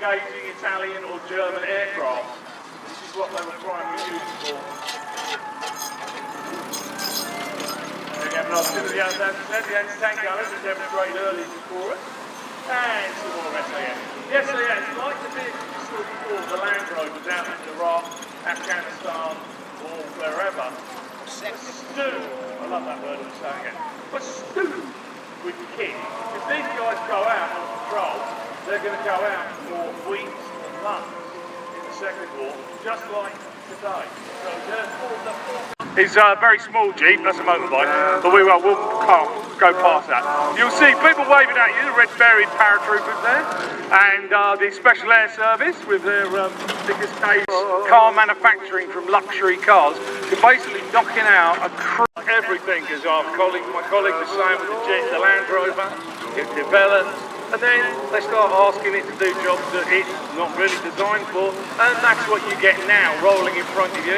engaging Italian or German aircraft. This is what they were primarily used for. There we have an artillery the anti-tank gunners to demonstrate early for us. And some more SAS. The SAS, like the vehicles you saw before, the Land Rovers out in Iraq, Afghanistan, or wherever. Stew, I love that word, I'm saying it. But stew with kit. If these guys go out on patrol, they're going to go out for weeks and months in the Second War, just like today. So it's a very small Jeep, that's a motorbike, but we'll go past that. You'll see people waving at you, the red beret paratroopers there, and the Special Air Service with their biggest case car manufacturing from luxury cars to basically knocking out everything, as my colleague was saying with the Land Rover, it develops, and then they start asking it to do jobs that it's not really designed for, and that's what you get now rolling in front of you.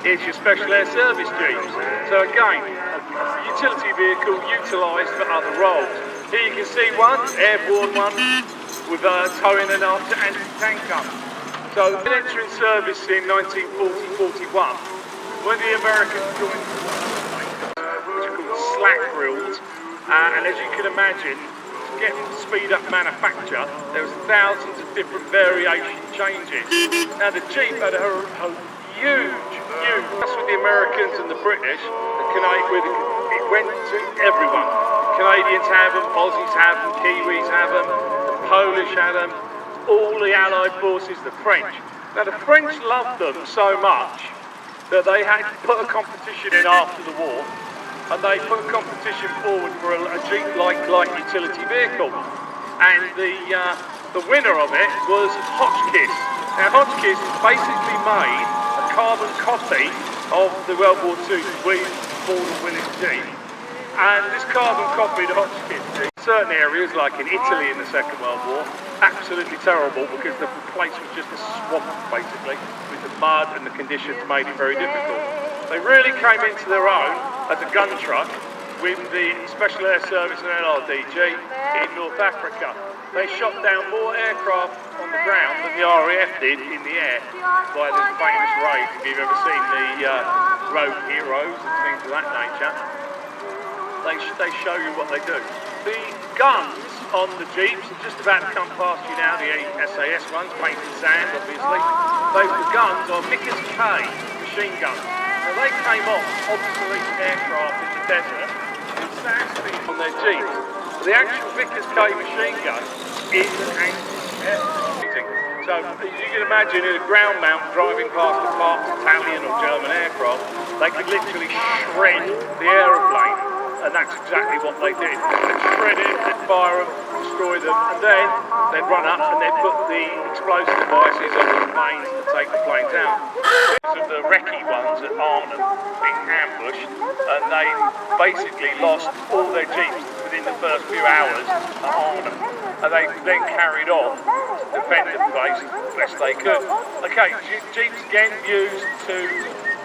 It's your Special Air Service Jeeps. So again, a utility vehicle utilised for other roles. Here you can see one, airborne one, with towing and anti-tank guns. So entering service in 1940-41, when the Americans joined the which are called slack grills, and as you can imagine, to get speed up manufacture, there was thousands of different variation changes. Now the Jeep had a huge, that's with the Americans and the British, it went to everyone. Canadians have them, Aussies have them, Kiwis have them, the Polish have them, all the Allied forces, the French. Now the French loved them so much that they had to put a competition in after the war, and they put a competition forward for a Jeep-like utility vehicle. And the winner of it was Hotchkiss. Now Hotchkiss basically made a carbon copy of the World War II winning Jeep. And this carbon copy, the Hotchkiss Jeep, in certain areas like in Italy in the Second World War, absolutely terrible because the place was just a swamp basically, with the mud and the conditions made it very difficult. They really came into their own as a gun truck with the Special Air Service and LRDG in North Africa. They shot down more aircraft on the ground than the RAF did in the air by the famous raids. If you've ever seen the Road Heroes and things of that nature, they show you what they do. The guns on the Jeeps are just about to come past you now, the SAS ones, painted sand obviously. Those guns are Vickers K machine guns. Now they came off obsolete aircraft in the desert with SAS on their Jeeps. The actual Vickers K machine gun is an anti-air. So as you can imagine, in a ground mount driving past a parked Italian or German aircraft, they could literally shred the aeroplane. And that's exactly what they did. They'd shred it, they'd fire them, destroy them, and then they'd run up and they'd put the explosive devices on the planes to take the planes out. These are the recce ones at Arnhem being ambushed, and they basically lost all their Jeeps within the first few hours at Arnhem. And they then carried on to defend the place as best they could. Okay, Jeeps again used to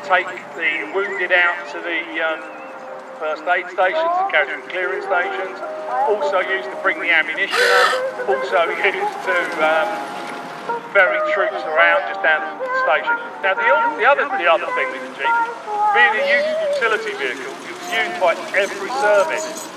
take the wounded out to the first aid stations and casualty clearance stations, also used to bring the ammunition up, also used to ferry troops around just down the station. Now the other thing with the Jeep, being a utility vehicle, it was used by every service.